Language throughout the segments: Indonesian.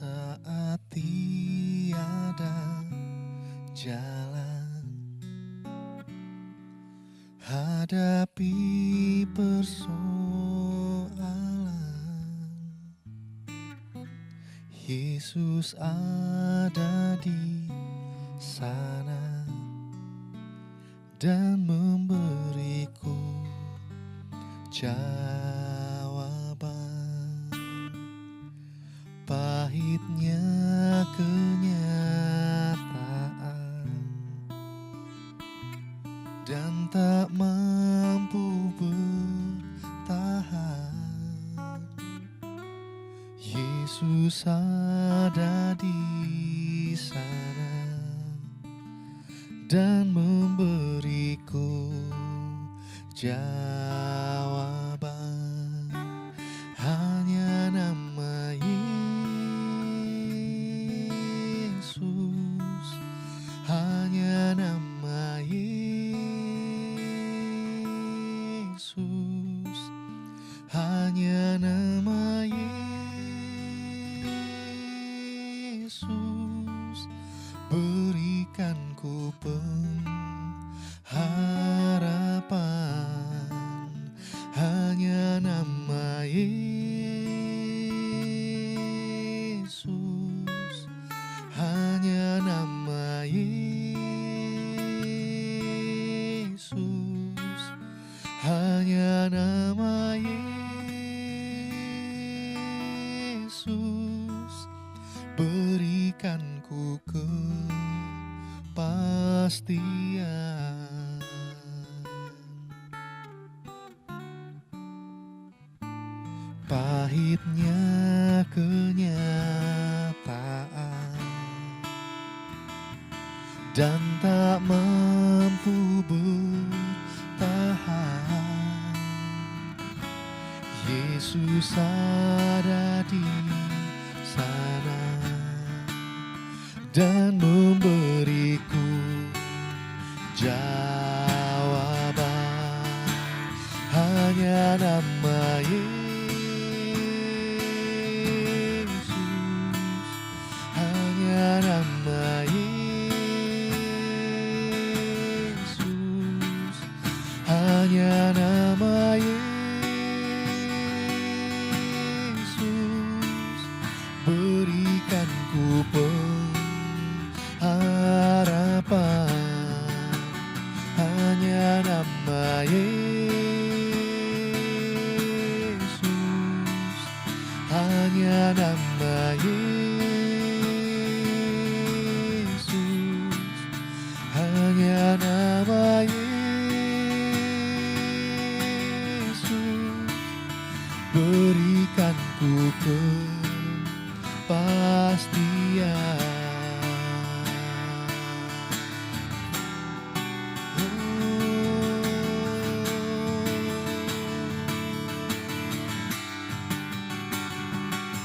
Saat tiada jalan, hadapi persoalan, Yesus ada di sana dan memberiku jawaban. Pahitnya kenyataan dan tak mampu bertahan, Yesus ada di sana dan memberiku jawaban. Hanya nama Yesus, hanya nama Yesus, hanya nama Yesus, berikan ku pengharapan. Hanya nama Yesus, hanya nama Yesus, hanya nama Yesus, berikan ku kepastian. Pahitnya kenyataan dan tak mampu bertahan, Yesus ada di sana dan memberiku jawaban. Hanya nama Yesus, hanya nama Yesus, hanya nama Yesus, berikan ku pengharapan. Hanya nama Yesus, hanya nama Yesus, hanya nama Yesus, berikan ku kepastian.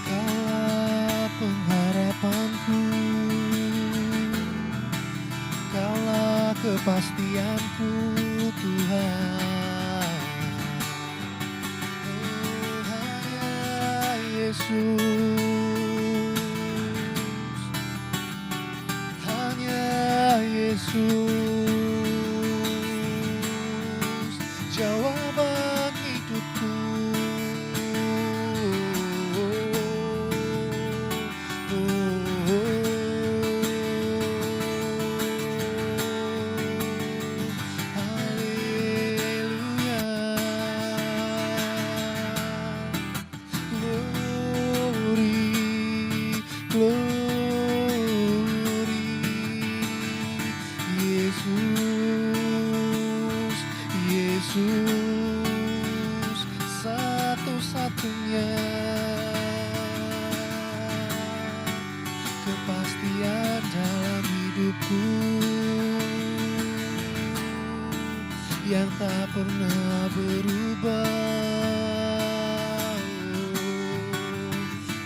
Kaulah pengharapanku, Kaulah kepastianku, Tuhan. Oh, hanya Yesus, hanya Yesus, jawaban hidupku. Yesus satu-satunya kepastian dalam hidupku yang tak pernah berubah.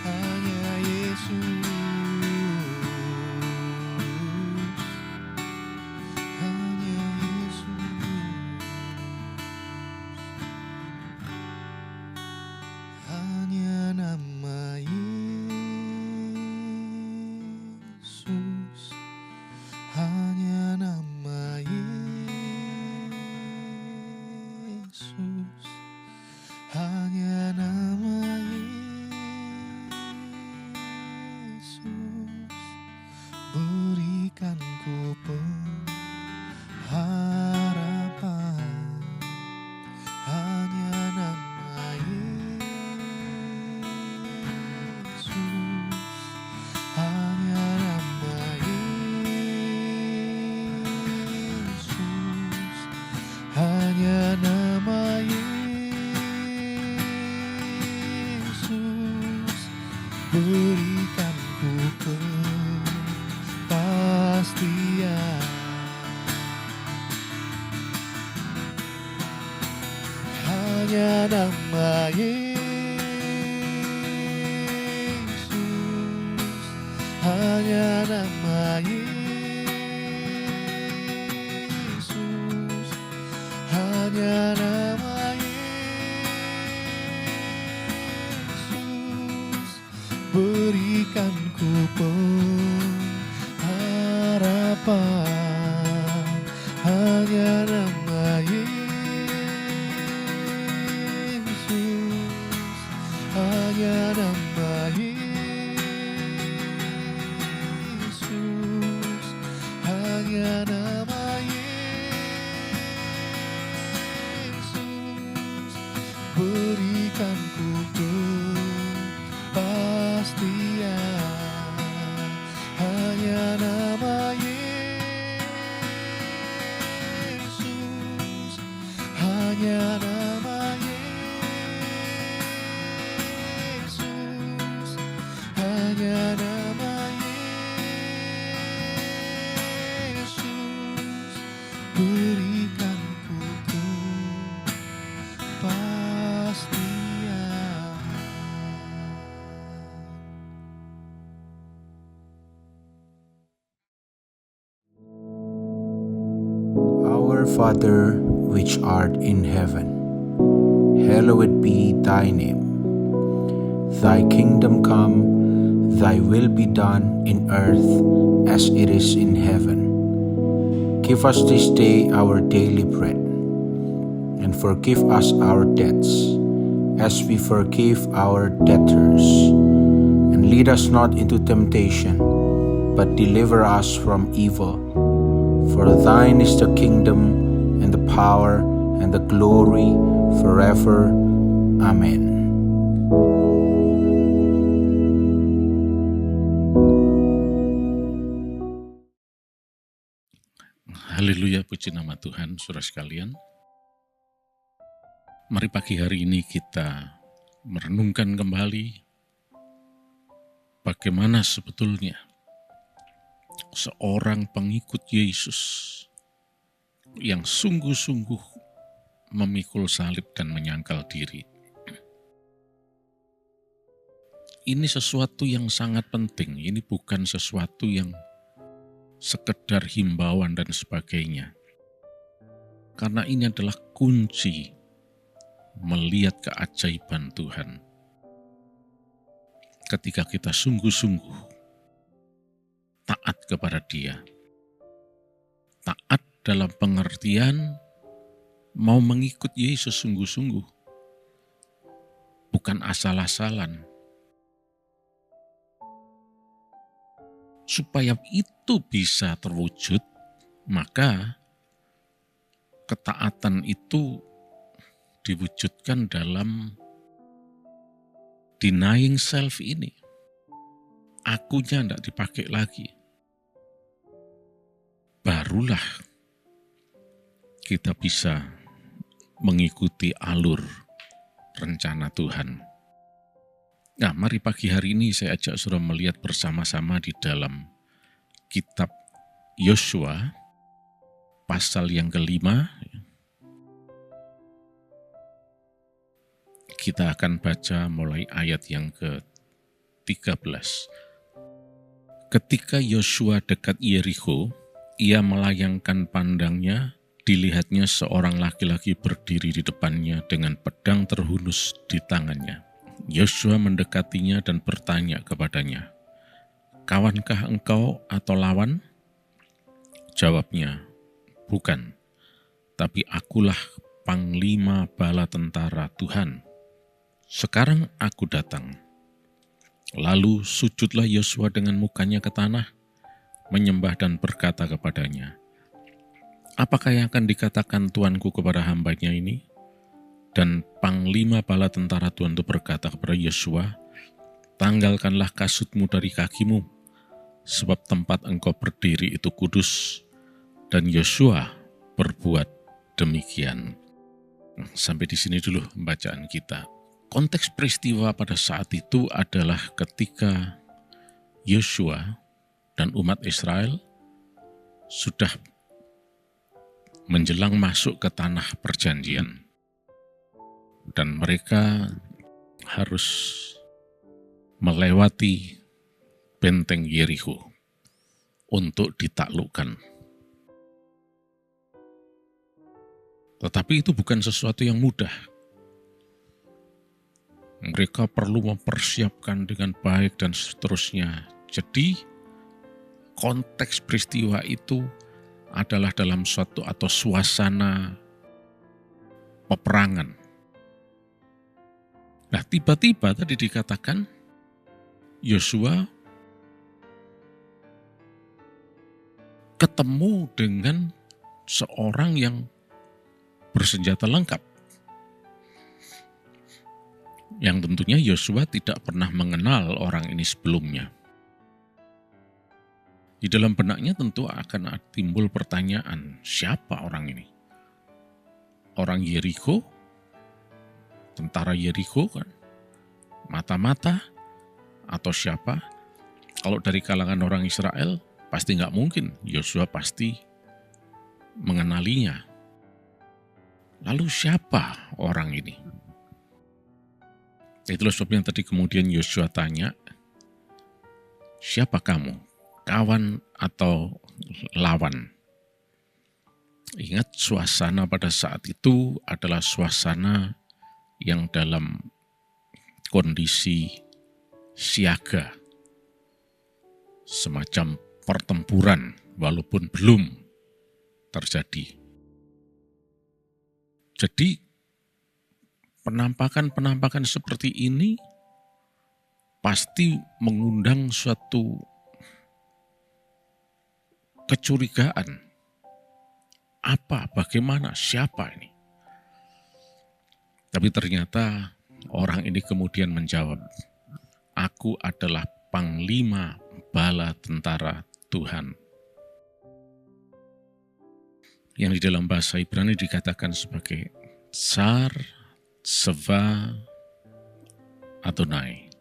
Hanya Yesus, hanya Yesus, hanya nama Yesus. berikan ku kepastian. Hanya nama Yesus, hanya nama Yesus, hanya nama Yesus, berikan ku pengharapan. Hanya nama Yesus, hanya nama Yesus, hanya nama Yesus, berikan ku kepastian. Hanya nama Yesus, hanya nama Yesus, hanya nama Yesus, berikan ku kepastian. Our Father, which art in heaven, hallowed be thy name. Thy kingdom come, thy will be done in earth as it is in heaven. Give us this day our daily bread, and forgive us our debts, as we forgive our debtors. And lead us not into temptation, but deliver us from evil. For thine is the kingdom, and the power, and the glory, forever. Amen. Haleluya, puji nama Tuhan, saudara sekalian. Mari pagi hari ini kita merenungkan kembali bagaimana sebetulnya seorang pengikut Yesus yang sungguh-sungguh memikul salib dan menyangkal diri. Ini sesuatu yang sangat penting, ini bukan sesuatu yang sekedar himbauan dan sebagainya. Karena ini adalah kunci melihat keajaiban Tuhan. Ketika kita sungguh-sungguh taat kepada Dia. Taat dalam pengertian mau mengikut Yesus sungguh-sungguh. Bukan asal-asalan. Supaya itu bisa terwujud, maka ketaatan itu diwujudkan dalam denying self ini. Akunya tidak dipakai lagi. Barulah kita bisa mengikuti alur rencana Tuhan. Nah, mari pagi hari ini saya ajak saudara melihat bersama-sama di dalam kitab Yosua, pasal yang ke-5. Kita akan baca mulai ayat yang ke-13. Ketika Yosua dekat Yerikho, ia melayangkan pandangnya, dilihatnya seorang laki-laki berdiri di depannya dengan pedang terhunus di tangannya. Yosua mendekatinya dan bertanya kepadanya, "Kawankah engkau atau lawan?" Jawabnya, "Bukan, tapi akulah panglima bala tentara Tuhan. Sekarang aku datang." Lalu sujudlah Yosua dengan mukanya ke tanah, menyembah dan berkata kepadanya, "Apakah yang akan dikatakan tuanku kepada hambanya ini?" Dan panglima bala tentara Tuhan itu berkata kepada Yosua, "Tanggalkanlah kasutmu dari kakimu, sebab tempat engkau berdiri itu kudus." Dan Yosua berbuat demikian. Sampai di sini dulu bacaan kita. konteks peristiwa pada saat itu adalah ketika Yosua dan umat Israel sudah menjelang masuk ke tanah perjanjian. Dan mereka harus melewati benteng Yerikho untuk ditaklukkan. Tetapi itu bukan sesuatu yang mudah. Mereka perlu mempersiapkan dengan baik dan seterusnya. Jadi konteks peristiwa itu adalah dalam suatu atau suasana peperangan. Nah, tiba-tiba tadi dikatakan Yosua ketemu dengan seorang yang bersenjata lengkap. Yang tentunya Yosua tidak pernah mengenal orang ini sebelumnya. Di dalam benaknya tentu akan timbul pertanyaan, siapa orang ini? Orang Yerikho? Tentara Yerikho kan? Mata-mata? Atau siapa? Kalau dari kalangan orang Israel, pasti nggak mungkin. Yosua pasti mengenalinya. Lalu siapa orang ini? Itulah sebabnya tadi kemudian Yosua tanya, siapa kamu? Kawan atau lawan? Ingat, suasana pada saat itu adalah suasana yang dalam kondisi siaga. Semacam pertempuran walaupun belum terjadi. Jadi penampakan-penampakan seperti ini pasti mengundang suatu kecurigaan. Apa, bagaimana, siapa ini? Tapi ternyata orang ini kemudian menjawab, aku adalah panglima bala tentara Tuhan. Yang di dalam bahasa Ibrani dikatakan sebagai Tsar Seva Adonai.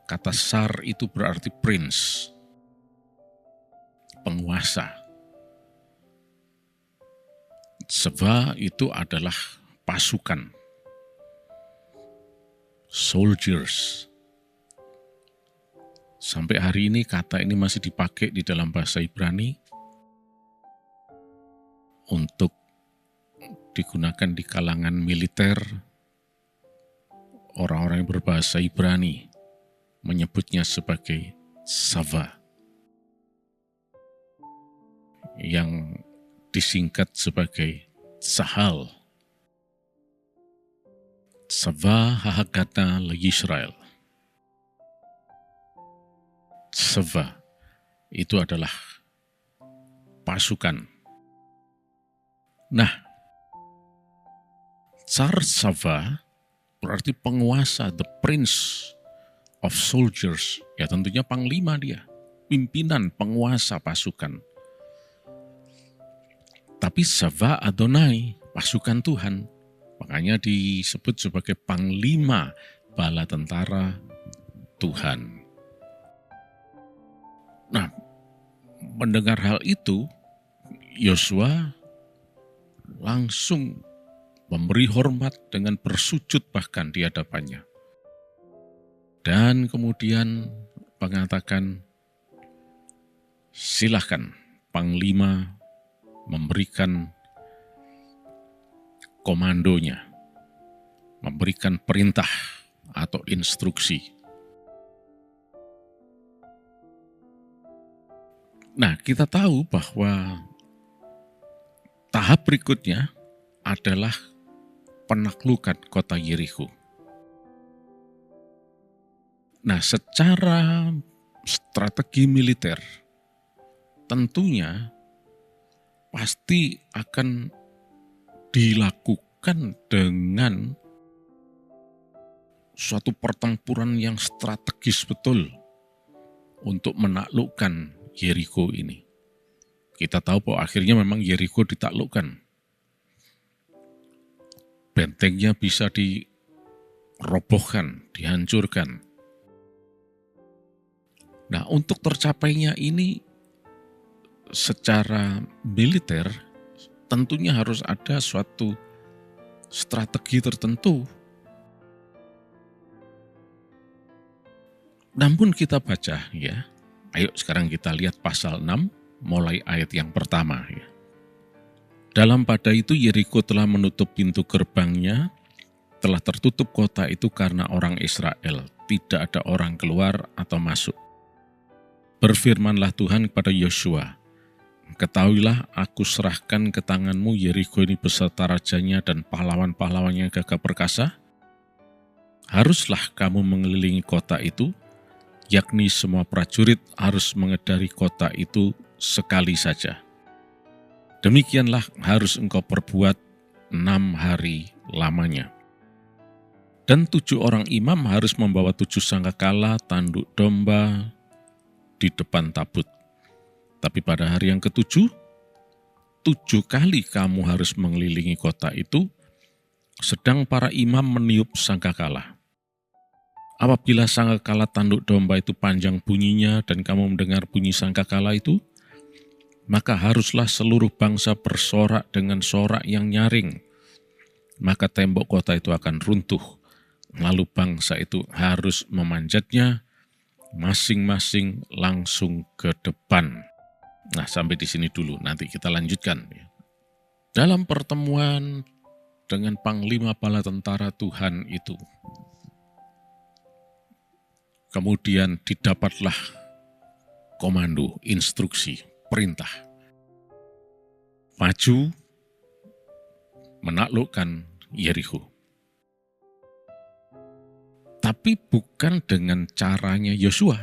Kata Tsar itu berarti prince, penguasa. Seva itu adalah pasukan, soldiers. Sampai hari ini kata ini masih dipakai di dalam bahasa Ibrani untuk digunakan di kalangan militer. Orang-orang yang berbahasa Ibrani menyebutnya sebagai Sava, yang disingkat sebagai Sahal. Sava Hahagata Yisrael. Sava itu adalah pasukan. Nah, Tsar Sava berarti penguasa, the prince of soldiers. Ya tentunya panglima dia, pimpinan, penguasa pasukan. Tapi Seva Adonai, pasukan Tuhan, makanya disebut sebagai panglima bala tentara Tuhan. Nah, mendengar hal itu, Yosua langsung memberi hormat dengan bersujud bahkan di hadapannya. Dan kemudian mengatakan, silahkan panglima memberikan komandonya, memberikan perintah atau instruksi. Nah, kita tahu bahwa tahap berikutnya adalah penaklukan kota Yerikho. Nah, secara strategi militer, tentunya pasti akan dilakukan dengan suatu pertempuran yang strategis betul untuk menaklukkan Yerikho ini. Kita tahu bahwa akhirnya memang Yerikho ditaklukkan. bentengnya bisa dirobohkan, dihancurkan. Nah, untuk tercapainya ini secara militer tentunya harus ada suatu strategi tertentu. Namun kita baca ya, ayo sekarang kita lihat pasal 6 mulai ayat yang pertama ya. Dalam pada itu Yeriko telah menutup pintu gerbangnya, telah tertutup kota itu karena orang Israel, tidak ada orang keluar atau masuk. Berfirmanlah Tuhan kepada Yosua, ketahuilah aku serahkan ke tanganmu Yeriko ini beserta rajanya dan pahlawan-pahlawannya gagah perkasa. Haruslah kamu mengelilingi kota itu, yakni semua prajurit harus mengedari kota itu sekali saja. Demikianlah harus engkau perbuat 6 hari lamanya. Dan 7 orang imam harus membawa 7 sangkakala, tanduk domba di depan tabut. Tapi pada hari yang ke-7, 7 kali kamu harus mengelilingi kota itu, sedang para imam meniup sangkakala. Apabila sangkakala tanduk domba itu panjang bunyinya dan kamu mendengar bunyi sangkakala itu, maka haruslah seluruh bangsa bersorak dengan sorak yang nyaring. Maka tembok kota itu akan runtuh, lalu bangsa itu harus memanjatnya masing-masing langsung ke depan. Nah, sampai di sini dulu, nanti kita lanjutkan. Dalam pertemuan dengan Panglima Bala Tentara Tuhan itu, kemudian didapatlah komando, instruksi, perintah. Maju, menaklukkan Yeriko. Tapi bukan dengan caranya Yosua,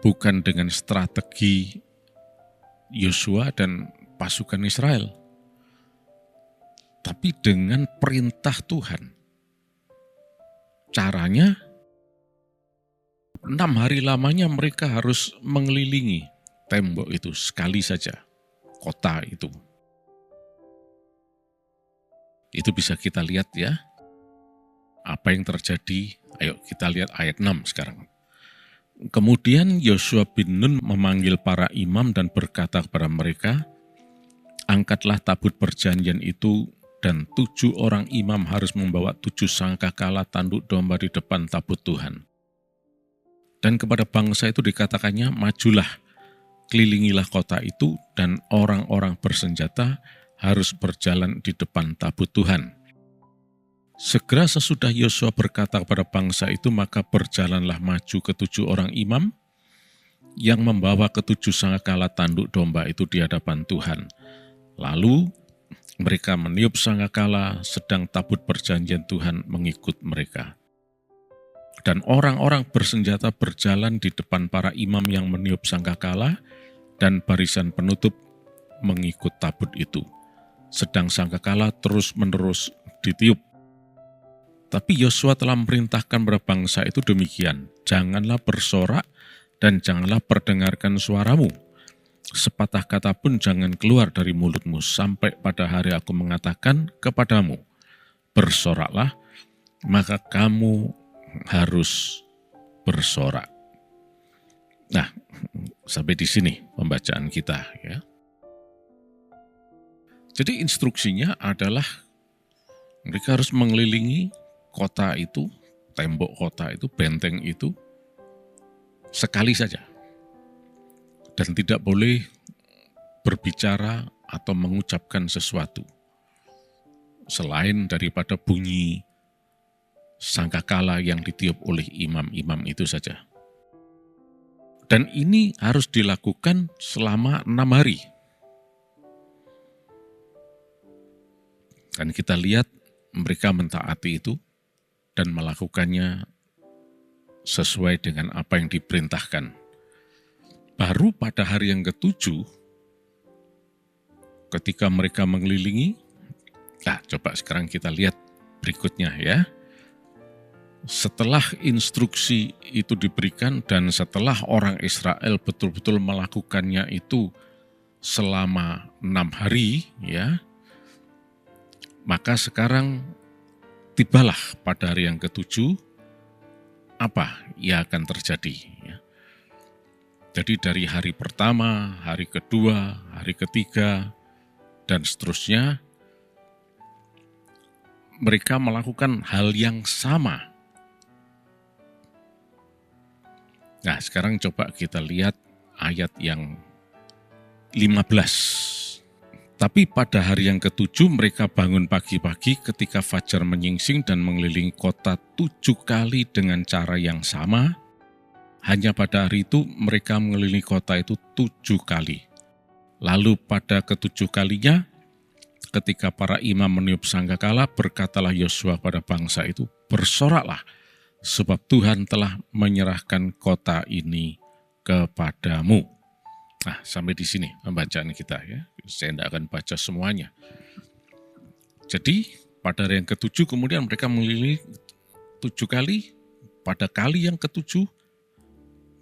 bukan dengan strategi Yosua dan pasukan Israel, tapi dengan perintah Tuhan. Caranya, 6 hari lamanya mereka harus mengelilingi tembok itu sekali saja, kota itu. Itu bisa kita lihat ya, apa yang terjadi. Ayo kita lihat ayat 6 sekarang. Kemudian Yosua bin Nun memanggil para imam dan berkata kepada mereka, angkatlah tabut perjanjian itu, dan 7 orang imam harus membawa 7 sangkakala tanduk domba di depan tabut Tuhan. Dan kepada bangsa itu dikatakannya, majulah, kelilingilah kota itu, dan orang-orang bersenjata harus berjalan di depan tabut Tuhan. Segera sesudah Yosua berkata kepada bangsa itu, maka berjalanlah maju ke-7 orang imam yang membawa ke-7 sangkakala tanduk domba itu di hadapan Tuhan. Lalu mereka meniup sangkakala, sedang tabut perjanjian Tuhan mengikut mereka. Dan orang-orang bersenjata berjalan di depan para imam yang meniup sangkakala, dan barisan penutup mengikut tabut itu. Sedang sangkakala terus-menerus ditiup. Tapi Yosua telah memerintahkan kepada bangsa itu demikian, janganlah bersorak dan janganlah perdengarkan suaramu. Sepatah kata pun jangan keluar dari mulutmu sampai pada hari aku mengatakan kepadamu, bersoraklah, maka kamu harus bersorak. Nah, sampai di sini pembacaan kita ya. Jadi instruksinya adalah mereka harus mengelilingi kota itu, tembok kota itu, benteng itu, sekali saja. Dan tidak boleh berbicara atau mengucapkan sesuatu selain daripada bunyi sangkakala yang ditiup oleh imam-imam itu saja. Dan ini harus dilakukan selama 6 hari. Dan kita lihat mereka mentaati itu dan melakukannya sesuai dengan apa yang diperintahkan. Baru pada hari yang ke-7, ketika mereka mengelilingi, coba sekarang kita lihat berikutnya ya. Setelah instruksi itu diberikan dan setelah orang Israel betul-betul melakukannya itu selama 6 hari ya, Maka sekarang tibalah pada hari yang ketujuh, apa yang akan terjadi? Ya. Jadi dari hari pertama, hari kedua, hari ketiga, dan seterusnya, mereka melakukan hal yang sama. Nah, sekarang coba kita lihat ayat yang 15. Tapi pada hari yang ketujuh mereka bangun pagi-pagi ketika fajar menyingsing dan mengelilingi kota 7 kali dengan cara yang sama. Hanya pada hari itu mereka mengelilingi kota itu 7 kali. Lalu pada ketujuh kalinya, ketika para imam meniup sangkakala, berkatalah Yosua pada bangsa itu, bersoraklah, sebab Tuhan telah menyerahkan kota ini kepadamu. Nah, sampai di sini pembacaan kita ya. Saya tidak akan baca semuanya. Jadi, pada hari yang ketujuh kemudian mereka mengelilingi 7 kali. Pada kali yang ketujuh,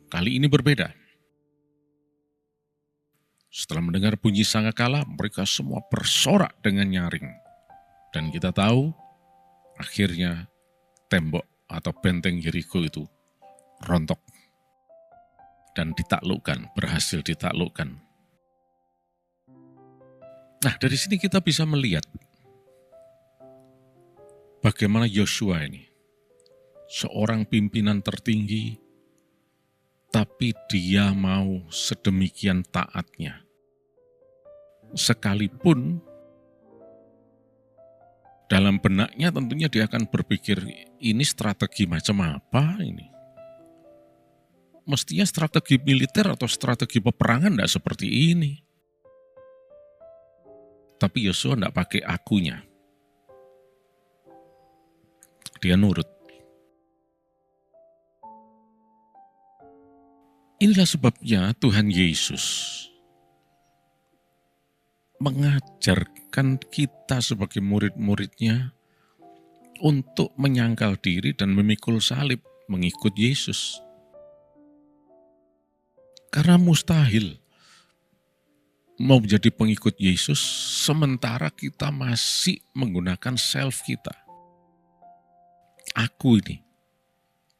kali ini berbeda. Setelah mendengar bunyi sangkakala, mereka semua bersorak dengan nyaring. Dan kita tahu, akhirnya tembok atau benteng Yeriko itu rontok. Dan ditaklukkan, berhasil ditaklukkan. Nah, dari sini kita bisa melihat bagaimana Yosua ini, seorang pimpinan tertinggi, tapi dia mau sedemikian taatnya. Sekalipun dalam benaknya tentunya dia akan berpikir, ini strategi macam apa ini? Mestinya strategi militer atau strategi peperangan tidak seperti ini. Tapi Yosua tidak pakai akunya. Dia nurut. Inilah sebabnya Tuhan Yesus mengajarkan kita sebagai murid-muridnya untuk menyangkal diri dan memikul salib mengikut Yesus. Karena mustahil mau menjadi pengikut Yesus sementara kita masih menggunakan self kita. Aku ini.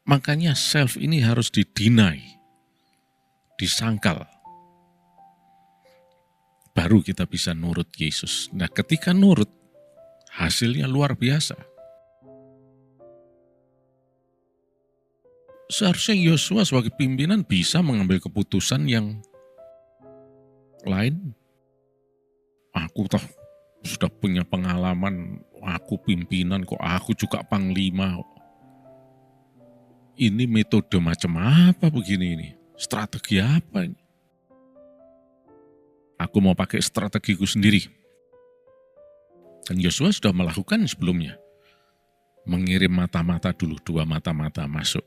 Makanya self ini harus di-deny, disangkal. Baru kita bisa nurut Yesus. Nah, ketika nurut, hasilnya luar biasa. Seharusnya Yosua sebagai pimpinan bisa mengambil keputusan yang lain. Aku toh sudah punya pengalaman, aku pimpinan kok, aku juga panglima. Ini metode macam apa begini ini? Strategi apa ini? Aku mau pakai strategiku sendiri. Dan Yosua sudah melakukan sebelumnya. Mengirim mata-mata dulu, 2 mata-mata masuk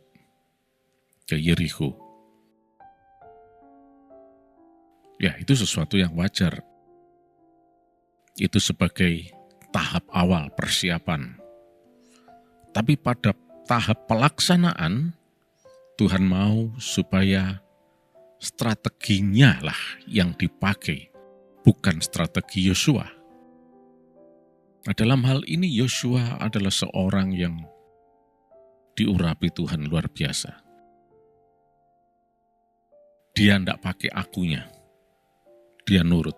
ke Yeriko. Ya, itu sesuatu yang wajar. Itu sebagai tahap awal persiapan. Tapi pada tahap pelaksanaan, Tuhan mau supaya strateginya lah yang dipakai, bukan strategi Yosua. Nah, dalam hal ini Yosua adalah seorang yang diurapi Tuhan luar biasa. Dia tidak pakai akunya. Dia nurut.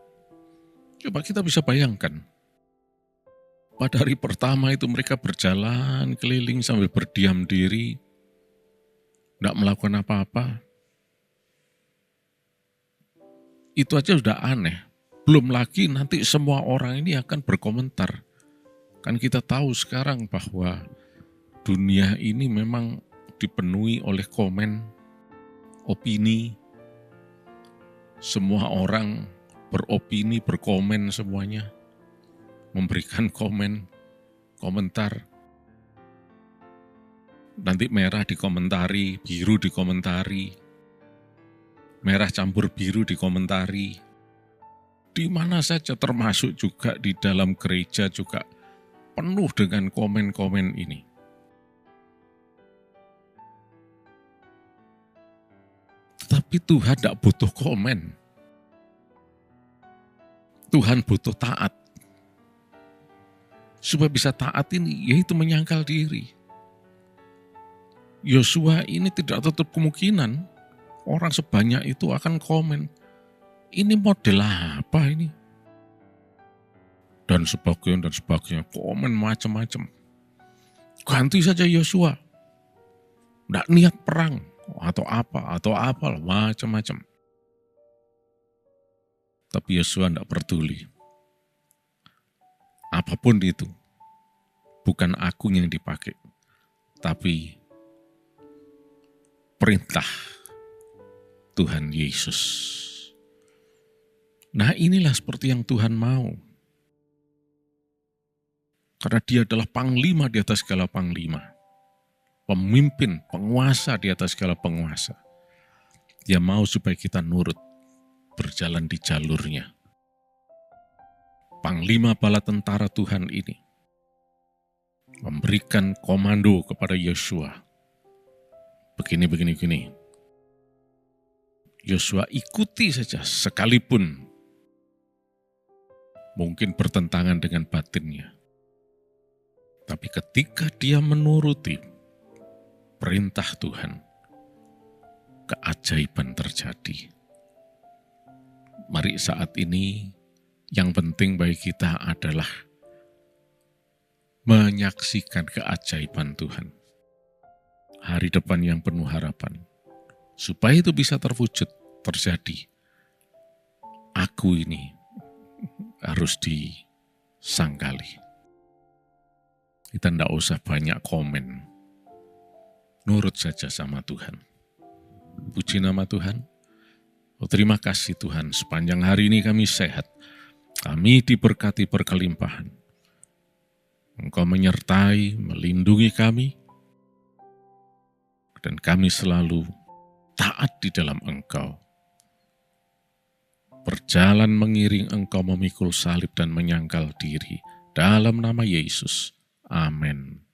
Coba kita bisa bayangkan. Pada hari pertama itu mereka berjalan keliling sambil berdiam diri. Tidak melakukan apa-apa. Itu aja sudah aneh. Belum lagi nanti semua orang ini akan berkomentar. Kan kita tahu sekarang bahwa dunia ini memang dipenuhi oleh komen, opini. Semua orang beropini, berkomen semuanya. Memberikan komentar. Nanti merah dikomentari, biru dikomentari. Merah campur biru dikomentari. Di mana saja termasuk juga di dalam gereja juga penuh dengan komen-komen ini. Tapi Tuhan tidak butuh komen. Tuhan butuh taat. supaya bisa taat ini, yaitu menyangkal diri. Yosua ini tidak tertutup kemungkinan orang sebanyak itu akan komen, ini model apa ini? Dan sebagainya, komen macam-macam. Ganti saja Yosua, tidak niat perang, atau apa, macam-macam. Tapi Yosua tidak peduli. Apapun itu, bukan aku yang dipakai, tapi perintah Tuhan Yesus. Nah, inilah seperti yang Tuhan mau. Karena dia adalah panglima di atas segala panglima. Pemimpin, penguasa di atas segala penguasa. Dia mau supaya kita nurut, berjalan di jalurnya. Panglima bala tentara Tuhan ini memberikan komando kepada Yosua. Begini. Yosua ikuti saja, sekalipun mungkin bertentangan dengan batinnya. Tapi ketika dia menuruti perintah Tuhan, keajaiban terjadi. Mari saat ini yang penting bagi kita adalah menyaksikan keajaiban Tuhan. Hari depan yang penuh harapan. Supaya itu bisa terwujud, terjadi. Aku ini harus disangkali. Kita tidak usah banyak komen. Nurut saja sama Tuhan. Puji nama Tuhan. Oh, terima kasih Tuhan, sepanjang hari ini kami sehat. Kami diberkati berkelimpahan. Engkau menyertai, melindungi kami. Dan kami selalu taat di dalam Engkau. Berjalan mengiring Engkau memikul salib dan menyangkal diri. Dalam nama Yesus. Amin.